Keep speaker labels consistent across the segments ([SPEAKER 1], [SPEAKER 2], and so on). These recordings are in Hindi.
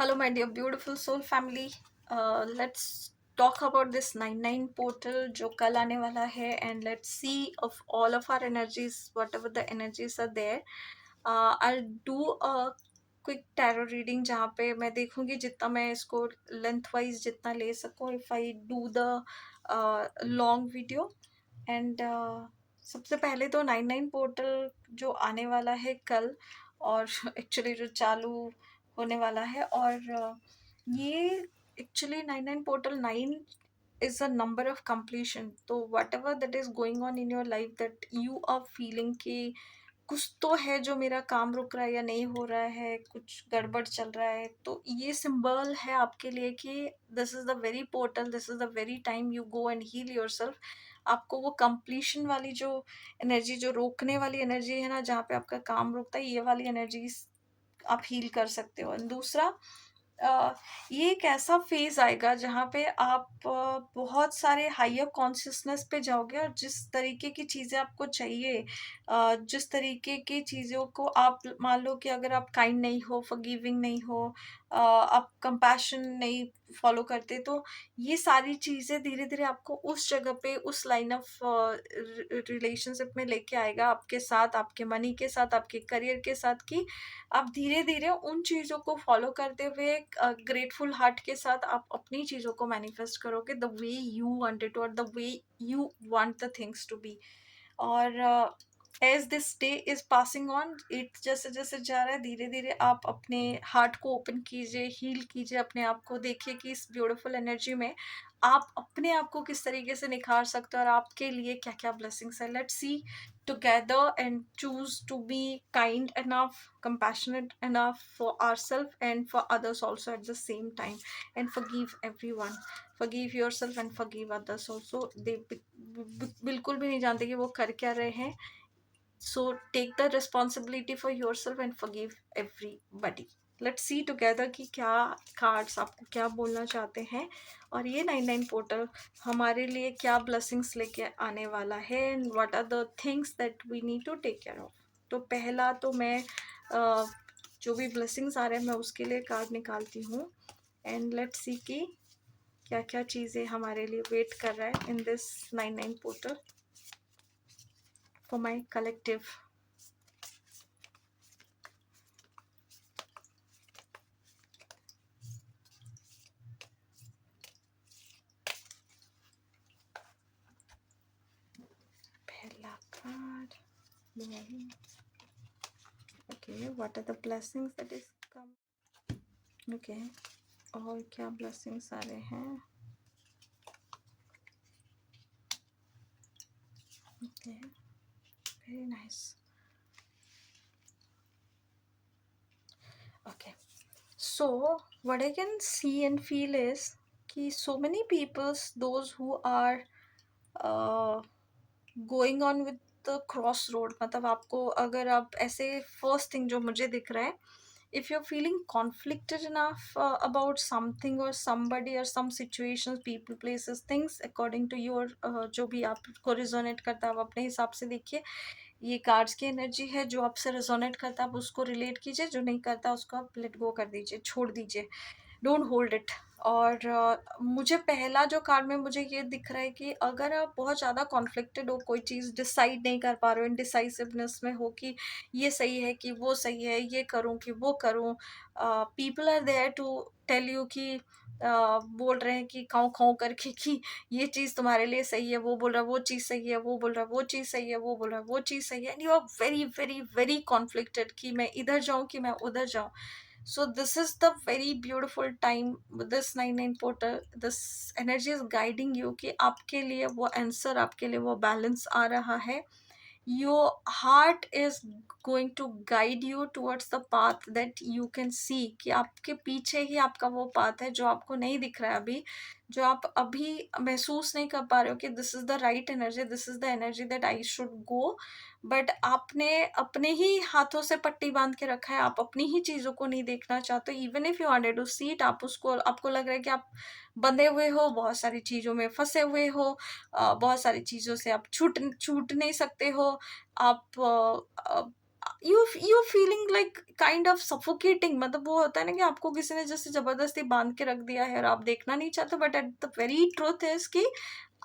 [SPEAKER 1] Hello, my dear beautiful soul family. Let's talk about this 99 portal जो कल आने वाला है and let's see of all of our energies, whatever the energies are there. I'll do a quick tarot reading जहाँ पे मैं देखूंगी जितना मैं इसको length wise जितना ले सकूँ if I do the long video and सबसे पहले तो 99 पोर्टल जो आने वाला है कल और एक्चुअली जो चालू होने वाला है और ये actually 99 portal 9 is a number of completion तो whatever that is going on in your life that you are feeling कि कुछ तो है जो मेरा काम रुक रहा है या नहीं हो रहा है, कुछ गड़बड़ चल रहा है, तो ये सिंबल है आपके लिए कि this is the very portal, this is the very time you go and heal yourself. आपको वो कंप्लीशन वाली जो एनर्जी, जो रोकने वाली एनर्जी है ना, जहाँ पे आपका काम रुकता है, ये वाली एनर्जी आप हील कर सकते हो। और दूसरा, ये एक ऐसा फेज आएगा जहाँ पे आप बहुत सारे हायर कॉन्शियसनेस पे जाओगे और जिस तरीके की चीज़ें आपको चाहिए, जिस तरीके की चीज़ों को आप मान लो कि अगर आप काइंड नहीं हो, फॉरगिविंग नहीं हो, आप कंपैशन नहीं फॉलो करते, तो ये सारी चीज़ें धीरे धीरे आपको उस जगह पे, उस लाइन ऑफ रिलेशनशिप में लेके आएगा, आपके साथ, आपके मनी के साथ, आपके करियर के साथ, कि आप धीरे-धीरे उन चीज़ों को फ़ॉलो करते हुए ग्रेटफुल हार्ट के साथ आप अपनी चीज़ों को मैनिफेस्ट करोगे the way you want it और the way you want the things to be. और as this day is passing on, it जैसे-जैसे जा रहा है, धीरे-धीरे आप अपने हार्ट को ओपन कीजिए, हील कीजिए अपने आप को, देखिए कि इस ब्यूटीफुल एनर्जी में आप अपने आप को किस तरीके से निखार सकते हो और आपके लिए क्या-क्या ब्लेसिंग्स है। Let's see together and choose to be kind enough, compassionate enough for ourselves and for others also at the same time, and forgive everyone, forgive yourself and forgive others also। they बिल्कुल भी नहीं जानते कि वो कर क्या रहे हैं, so take the responsibility for yourself and forgive everybody। Let's see together कि क्या कार्ड्स आपको क्या बोलना चाहते हैं और ये 99 पोर्टल हमारे लिए क्या ब्लेसिंग्स लेके आने वाला है and what are the things that we need to take care of. तो पहला तो मैं जो भी ब्लेसिंग्स आ रहे हैं मैं उसके लिए कार्ड निकालती हूँ एंड लेट्स सी कि क्या क्या चीज़ें हमारे लिए वेट कर रहा है in this 99 portal for my collective. पहला card, okay, what are the blessings that is come, okay, और क्या blessings आ रहे हैं, okay, very nice, okay, so what I can see and feel is कि so many peoples, those who are going on with the crossroad, मतलब आपको अगर आप ऐसे first thing जो मुझे दिख रहा है, if you're feeling conflicted enough about something or somebody or some situations, people, places, things, according to your जो भी आपको resonate करता है आप अपने हिसाब से देखिए। ये कार्ड्स की एनर्जी है, जो आपसे resonate करता है आप उसको रिलेट कीजिए, जो नहीं करता उसको आप लेट गो कर दीजिए, छोड़ दीजिए, डोंट होल्ड इट। और मुझे पहला जो कार्ड में मुझे ये दिख रहा है कि अगर आप बहुत ज़्यादा कॉन्फ्लिक्टेड हो, कोई चीज़ डिसाइड नहीं कर पा रहे हो, इनडिसाइसिवनेस में हो कि ये सही है कि वो सही है, ये करूँ कि वो करूँ, people are there to tell you कि बोल रहे हैं कि खाऊं खाऊं करके कि ये चीज़ तुम्हारे लिए सही है, वो बोल रहा है वो चीज़ सही है, वो बोल रहा है वो चीज़ सही है, वो बोल रहा है वो चीज़ सही है, and you are very very very conflicted कि मैं इधर जाऊं कि मैं उधर जाऊं। So this is the very beautiful time with this 99 portal, this energy is guiding you कि आपके लिए वो आंसर, आपके लिए वो बैलेंस आ रहा है। your heart is going to guide you towards the path that you can see, कि आपके पीछे ही आपका वो पाथ है जो आपको नहीं दिख रहा है अभी, जो आप अभी महसूस नहीं कर पा रहे हो कि this is the right energy, this is the energy that I should go, but आपने अपने ही हाथों से पट्टी बांध के रखा है, आप अपनी ही चीज़ों को नहीं देखना चाहते। Even if you wanted to see it, आप उसको, आपको लग रहा है कि आप बंधे हुए हो, बहुत सारी चीज़ों में फंसे हुए हो, बहुत सारी चीज़ों से आप छूट छूट नहीं सकते हो, आप you feeling like kind of suffocating, मतलब वो होता है ना कि आपको किसी ने जैसे जबरदस्ती बांध के रख दिया है और आप देखना नहीं चाहते, but at the very truth है कि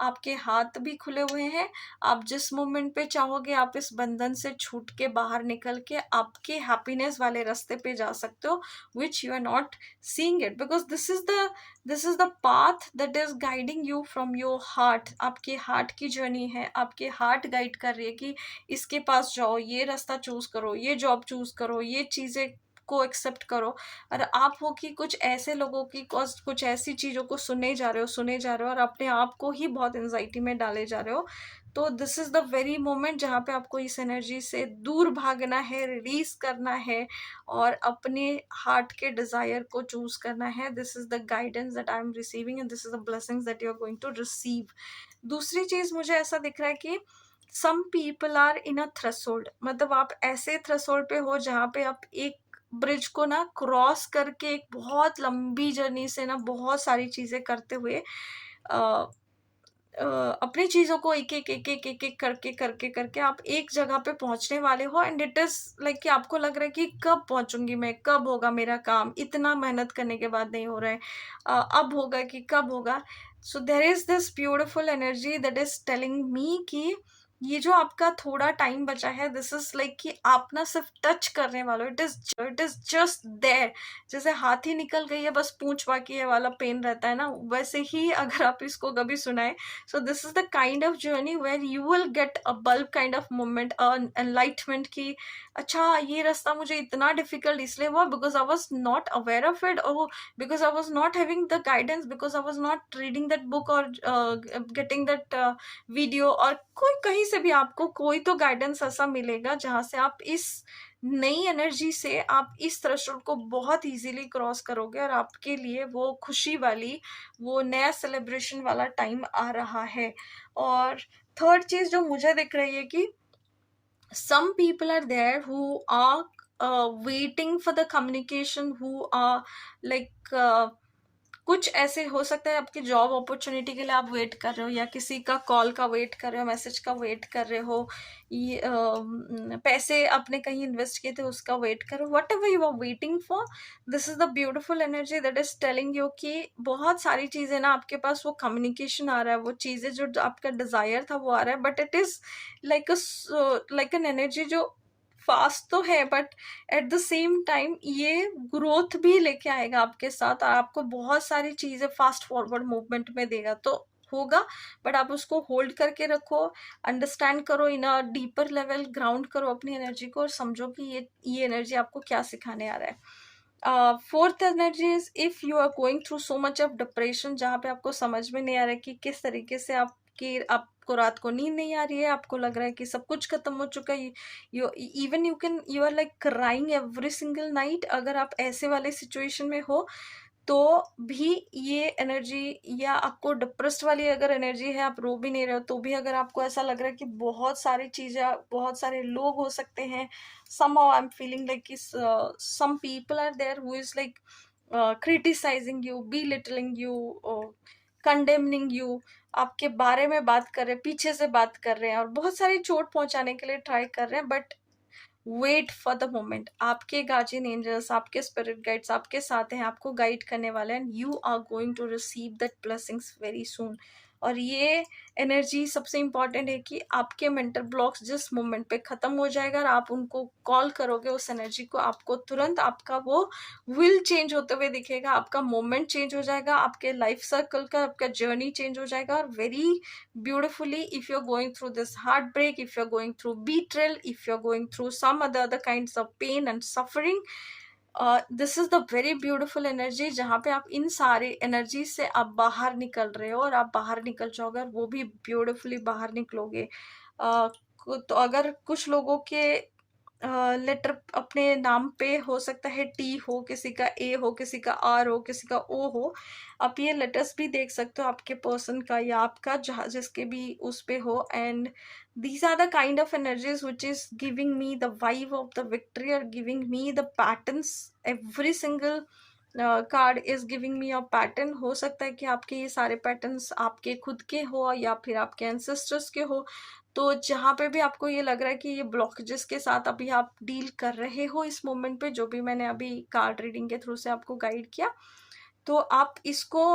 [SPEAKER 1] आपके हाथ भी खुले हुए हैं। आप जिस मोमेंट पे चाहोगे आप इस बंधन से छूट के बाहर निकल के आपके हैप्पीनेस वाले रास्ते पे जा सकते हो, which you are not seeing it, because this is the path that is guiding you from your heart. आपके हार्ट की जर्नी है, आपके हार्ट गाइड कर रही है कि इसके पास जाओ, ये रास्ता चूज करो, ये जॉब चूज करो, ये चीजें को एक्सेप्ट करो। और आप हो कि कुछ ऐसे लोगों की कुछ ऐसी चीजों को सुने जा रहे हो और अपने आप को ही बहुत एंजाइटी में डाले जा रहे हो। तो this is the very moment जहाँ पे आपको इस एनर्जी से दूर भागना है, रिलीज करना है और अपने हार्ट के डिजायर को चूज करना है। This is the guidance that I am receiving and this is the blessings that you are going to receive. दूसरी चीज मुझे ऐसा दिख रहा है कि some people are in a threshold, मतलब आप ऐसे थ्रेशोल्ड पे हो जहाँ पे आप एक ब्रिज को ना क्रॉस करके एक बहुत लंबी जर्नी से ना बहुत सारी चीजें करते हुए अ, अपनी चीजों को एक एक करके करके करके आप एक जगह पे पहुंचने वाले हो, एंड इट इज लाइक कि आपको लग रहा है कि कब पहुंचूंगी मैं, कब होगा मेरा काम, इतना मेहनत करने के बाद नहीं हो रहा है, अब होगा कि कब होगा। So there is this beautiful energy that is telling me कि ये जो आपका थोड़ा टाइम बचा है, दिस इज लाइक कि आप ना सिर्फ टच करने वाले हो, इट इज जस्ट देयर। जैसे हाथी निकल गई है बस पूंछ बाकी है वाला पेन रहता है ना, वैसे ही अगर आप इसको कभी सुनाए। So this is the kind of journey where you will get a bulb kind of moment, enlightenment की अच्छा ये रास्ता मुझे इतना डिफिकल्ट इसलिए हुआ because I was not aware of it, or because I was not having the guidance, because I was not reading that book or getting that video, और कोई कहीं से भी आपको कोई तो गाइडेंस ऐसा मिलेगा जहाँ से आप इस नई एनर्जी से आप इस थ्रेशोल्ड को बहुत इजीली क्रॉस करोगे और आपके लिए वो खुशी वाली, वो नया सेलिब्रेशन वाला टाइम आ रहा है। और थर्ड चीज जो मुझे दिख रही है कि some people are there who are waiting for the communication, who are like कुछ ऐसे हो सकता है आपकी जॉब अपॉर्चुनिटी के लिए आप वेट कर रहे हो, या किसी का कॉल का वेट कर रहे हो, मैसेज का वेट कर रहे हो, ये पैसे आपने कहीं इन्वेस्ट किए थे उसका वेट कर रहे हो, whatever you are waiting for, this is the beautiful energy that is telling you कि बहुत सारी चीजें ना आपके पास वो कम्युनिकेशन आ रहा है, वो चीजें जो आपका डिजायर था वो आ रहा है, but it is like like an energy जो फास्ट तो है, but at the same time ये ग्रोथ भी लेके आएगा आपके साथ और आपको बहुत सारी चीजें फास्ट फॉरवर्ड मूवमेंट में देगा। तो होगा, बट आप उसको होल्ड करके रखो, अंडरस्टैंड करो इन अ डीपर लेवल, ग्राउंड करो अपनी एनर्जी को और समझो कि ये एनर्जी आपको क्या सिखाने आ रहा है। Fourth energy is if you are going through so much of depression, जहाँ पे आपको समझ में नहीं आ रहा है कि किस तरीके से आपको रात को नींद नहीं आ रही है, आपको लग रहा है कि सब कुछ खत्म हो चुका है, you are like crying every single night, अगर आप ऐसे वाले सिचुएशन में हो तो भी ये एनर्जी, या आपको डिप्रेस्ड वाली अगर एनर्जी है, आप रो भी नहीं रहे हो तो भी अगर आपको ऐसा लग रहा है कि बहुत सारी चीजें, बहुत सारे लोग हो सकते हैं, somehow I'm feeling like some people are there who is like criticizing you, belittling you, condemning you, आपके बारे में बात कर रहे हैं, पीछे से बात कर रहे हैं और बहुत सारी चोट पहुंचाने के लिए ट्राई कर रहे हैं, but wait for the moment, आपके गार्जियन एंजल्स, आपके स्पिरिट गाइड्स आपके साथ हैं, आपको गाइड करने वाले हैं, you are going to receive that blessings very soon. और ये एनर्जी सबसे इंपॉर्टेंट है कि आपके मेंटल ब्लॉक्स जिस मोमेंट पे खत्म हो जाएगा और आप उनको कॉल करोगे उस एनर्जी को, आपको तुरंत आपका वो विल चेंज होते हुए दिखेगा, आपका मोमेंट चेंज हो जाएगा, आपके लाइफ सर्कल का आपका जर्नी चेंज हो जाएगा। और very beautifully, if you're going through this heartbreak, if you're going through betrayal, if you're going through some other kinds of pain and suffering, this is the very beautiful energy जहाँ पे आप इन सारे एनर्जी से आप बाहर निकल रहे हो और आप बाहर निकल जाओगे और वो भी ब्यूटिफुली बाहर निकलोगे। तो अगर कुछ लोगों के लेटर अपने नाम पे हो सकता है टी हो, किसी का ए हो, किसी का आर हो, किसी का ओ हो, आप ये लेटर्स भी देख सकते हो आपके पर्सन का या आपका जहाँ जिसके भी उस पे हो। And these are the kind of energies which is giving me the vibe of the victory or giving me the patterns, every single card is giving me a pattern. हो सकता है कि आपके ये सारे पैटर्न्स आपके खुद के हो या फिर आपके एंसेस्टर्स के हो, तो जहाँ पे भी आपको ये लग रहा है कि ये ब्लॉकेजेस के साथ अभी आप डील कर रहे हो इस मोमेंट पे, जो भी मैंने अभी कार्ड रीडिंग के थ्रू से आपको गाइड किया, तो आप इसको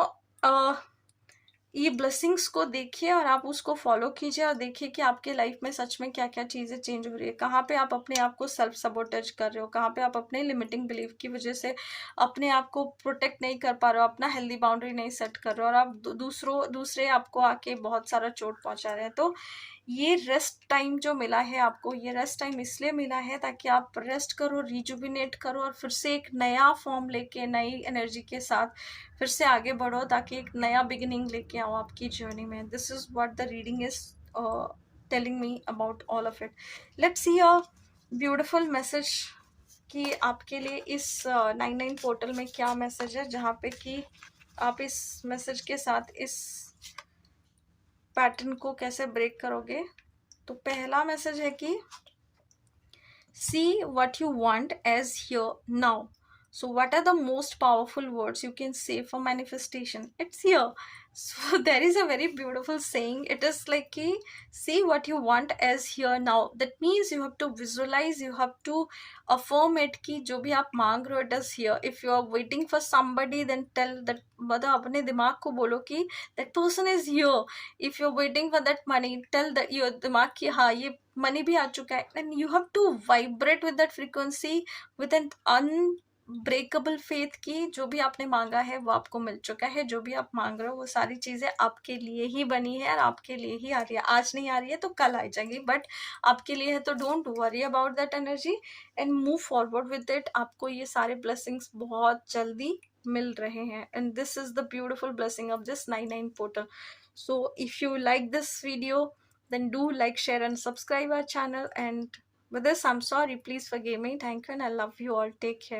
[SPEAKER 1] ये ब्लेसिंग्स को देखिए और आप उसको फॉलो कीजिए और देखिए कि आपके लाइफ में सच में क्या क्या चीज़ें चेंज हो रही है, कहाँ पे आप अपने आप को सेल्फ सबोटेज कर रहे हो, कहाँ पे आप अपने लिमिटिंग बिलीफ की वजह से अपने आप को प्रोटेक्ट नहीं कर पा रहे हो, अपना हेल्दी बाउंड्री नहीं सेट कर रहे हो और आप दूसरे आपको आके बहुत सारा चोट पहुंचा रहे हैं। तो ये रेस्ट टाइम जो मिला है आपको, ये रेस्ट टाइम इसलिए मिला है ताकि आप रेस्ट करो, रिजुविनेट करो और फिर से एक नया फॉर्म लेके नई एनर्जी के साथ फिर से आगे बढ़ो, ताकि एक नया बिगिनिंग लेके आओ आपकी जर्नी में। This is what the reading is telling me about all of it. Let's see a beautiful message कि आपके लिए इस 99 पोर्टल में क्या मैसेज है, जहाँ पे कि आप इस मैसेज के साथ इस पैटर्न को कैसे ब्रेक करोगे। तो पहला मैसेज है कि see what you want as here now. So what are the most powerful words you can say for manifestation? It's here. So there is a very beautiful saying. It is like ki, see what you want as here now. That means you have to visualize, you have to affirm it कि जो भी आप मांग रहे हो it is here. If you are waiting for somebody, then tell that, मतलब अपने दिमाग को बोलो कि that person is here. If you're waiting for that money, tell that your दिमाग कि हाँ ये मनी भी आ चुका है। And you have to vibrate with that frequency with an unbreakable faith की जो भी आपने मांगा है वो आपको मिल चुका है, जो भी आप मांग रहे हो वो सारी चीज़ें आपके लिए ही बनी है और आपके लिए ही आ रही है। आज नहीं आ रही है तो कल आ जाएंगी, बट आपके लिए है, तो don't worry about that energy and move forward with it. आपको ये सारे ब्लेसिंग्स बहुत जल्दी मिल रहे हैं and this is the beautiful blessing of this 99 portal. So if you like this video, then do like, share and subscribe our channel. And with this, I'm sorry, please forgive me. Thank you and I love you all. Take care.